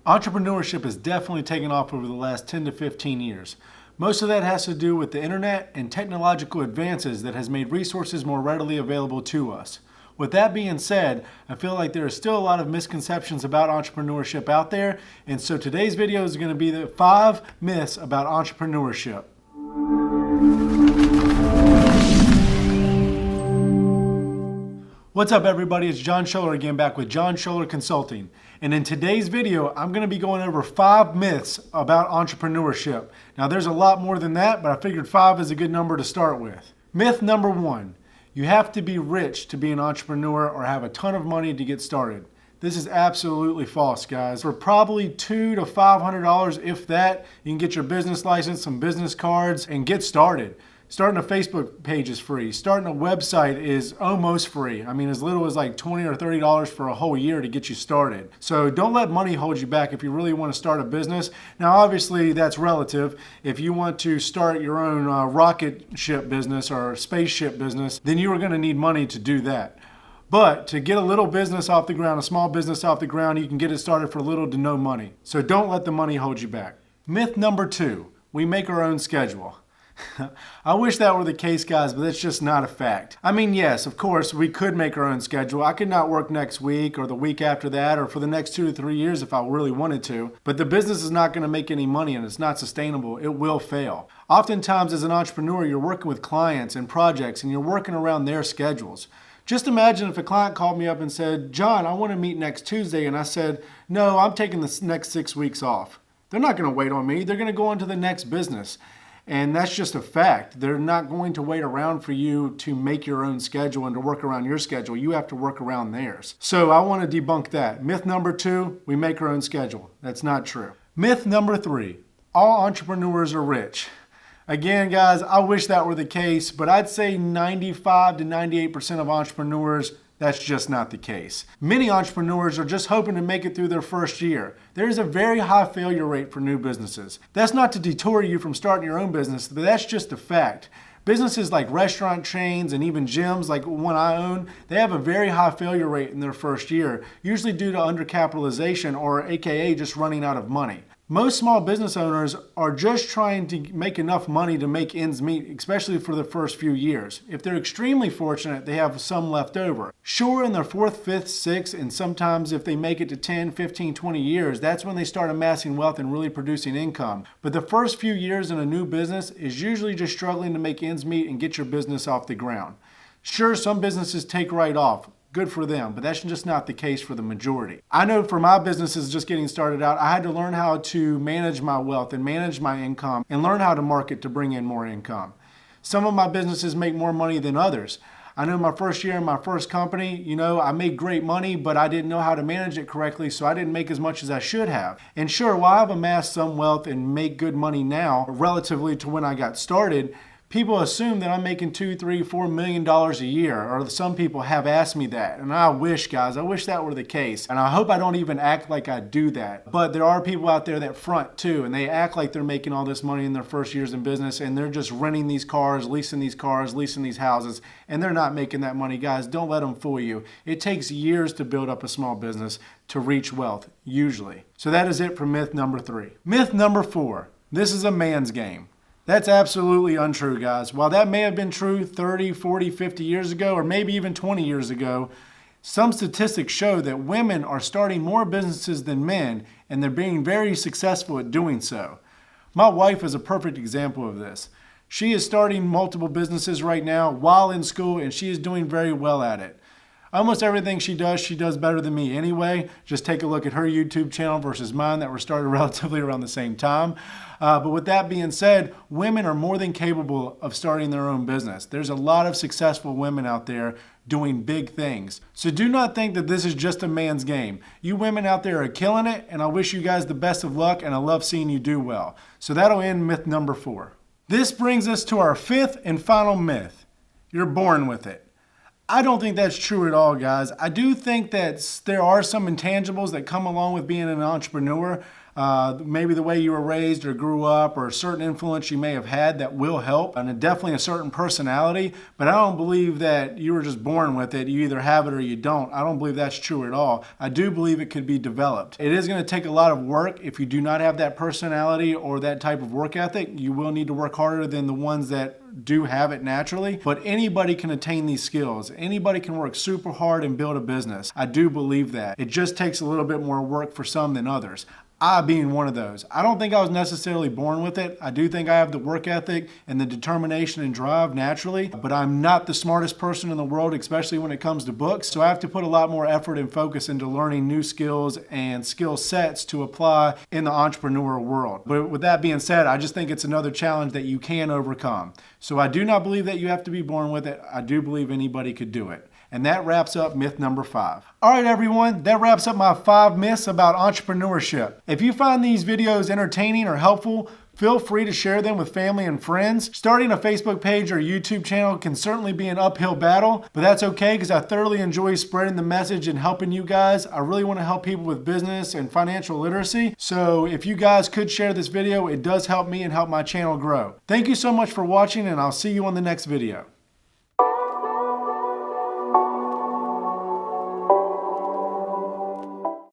Entrepreneurship has definitely taken off over the last 10 to 15 years. Most of that has to do with the internet and technological advances that has made resources more readily available to us. With that being said, I feel like there are still a lot of misconceptions about entrepreneurship out there, and so today's video is going to be the 5 myths about entrepreneurship. What's up everybody, it's John Scholler again, back with John Scholler Consulting. And in today's video, I'm going to be going over 5 myths about entrepreneurship. Now there's a lot more than that, but I figured 5 is a good number to start with. Myth number 1, you have to be rich to be an entrepreneur or have a ton of money to get started. This is absolutely false, guys. For probably $200 to $500, if that, you can get your business license, some business cards, and get started. Starting a Facebook page is free. Starting a website is almost free. I mean, as little as like $20 or $30 for a whole year to get you started. So don't let money hold you back if you really want to start a business. Now, obviously, that's relative. If you want to start your own rocket ship business or spaceship business, then you are going to need money to do that. But to get a little business off the ground, a small business off the ground, you can get it started for little to no money. So don't let the money hold you back. Myth number 2, we make our own schedule. I wish that were the case, guys, but that's just not a fact. I mean, yes, of course, we could make our own schedule. I could not work next week or the week after that or for the next 2 to 3 years if I really wanted to, but the business is not going to make any money and it's not sustainable. It will fail. Oftentimes, as an entrepreneur, you're working with clients and projects and you're working around their schedules. Just imagine if a client called me up and said, John, I want to meet next Tuesday, and I said, no, I'm taking the next 6 weeks off. They're not going to wait on me. They're going to go on to the next business. And that's just a fact. They're not going to wait around for you to make your own schedule and to work around your schedule. You have to work around theirs. So I want to debunk that. Myth number 2, we make our own schedule. That's not true. Myth number 3, all entrepreneurs are rich. Again, guys, I wish that were the case, but I'd say 95 to 98% of entrepreneurs, that's just not the case. Many entrepreneurs are just hoping to make it through their first year. There is a very high failure rate for new businesses. That's not to detour you from starting your own business, but that's just a fact. Businesses like restaurant chains and even gyms like one I own, they have a very high failure rate in their first year, usually due to undercapitalization or AKA just running out of money. Most small business owners are just trying to make enough money to make ends meet, especially for the first few years. If they're extremely fortunate, they have some left over. Sure, in their 4th, 5th, 6th, and sometimes if they make it to 10, 15, 20 years, that's when they start amassing wealth and really producing income. But the first few years in a new business is usually just struggling to make ends meet and get your business off the ground. Sure, some businesses take right off. Good for them, but that's just not the case for the majority. I know for my businesses just getting started out, I had to learn how to manage my wealth and manage my income and learn how to market to bring in more income. Some of my businesses make more money than others. I know my first year in my first company, I made great money, but I didn't know how to manage it correctly, so I didn't make as much as I should have. And sure, while I've amassed some wealth and make good money now, relatively to when I got started, people assume that I'm making $2, $3, $4 million a year, or some people have asked me that. And I wish, guys, I wish that were the case. And I hope I don't even act like I do that. But there are people out there that front too, and they act like they're making all this money in their first years in business, and they're just renting these cars, leasing these houses, and they're not making that money. Guys, don't let them fool you. It takes years to build up a small business to reach wealth, usually. So that is it for myth number 3. Myth number 4, this is a man's game. That's absolutely untrue, guys. While that may have been true 30, 40, 50 years ago, or maybe even 20 years ago, some statistics show that women are starting more businesses than men, and they're being very successful at doing so. My wife is a perfect example of this. She is starting multiple businesses right now while in school, and she is doing very well at it. Almost everything she does better than me anyway. Just take a look at her YouTube channel versus mine that were started relatively around the same time. But with that being said, women are more than capable of starting their own business. There's a lot of successful women out there doing big things. So do not think that this is just a man's game. You women out there are killing it, and I wish you guys the best of luck, and I love seeing you do well. So that'll end myth number 4. This brings us to our 5th and final myth. You're born with it. I don't think that's true at all, guys. I do think that there are some intangibles that come along with being an entrepreneur. Maybe the way you were raised or grew up or a certain influence you may have had that will help, and definitely a certain personality, but I don't believe that you were just born with it. You either have it or you don't. I don't believe that's true at all. I do believe it could be developed. It is going to take a lot of work. If you do not have that personality or that type of work ethic, you will need to work harder than the ones that do have it naturally, but anybody can attain these skills. Anybody can work super hard and build a business. I do believe that. It just takes a little bit more work for some than others. I being one of those. I don't think I was necessarily born with it. I do think I have the work ethic and the determination and drive naturally, but I'm not the smartest person in the world, especially when it comes to books. So I have to put a lot more effort and focus into learning new skills and skill sets to apply in the entrepreneurial world. But with that being said, I just think it's another challenge that you can overcome. So I do not believe that you have to be born with it. I do believe anybody could do it. And that wraps up myth number 5. All right, everyone, that wraps up my 5 myths about entrepreneurship. If you find these videos entertaining or helpful, feel free to share them with family and friends. Starting a Facebook page or YouTube channel can certainly be an uphill battle, but that's okay because I thoroughly enjoy spreading the message and helping you guys. I really want to help people with business and financial literacy. So if you guys could share this video, it does help me and help my channel grow. Thank you so much for watching, and I'll see you on the next video.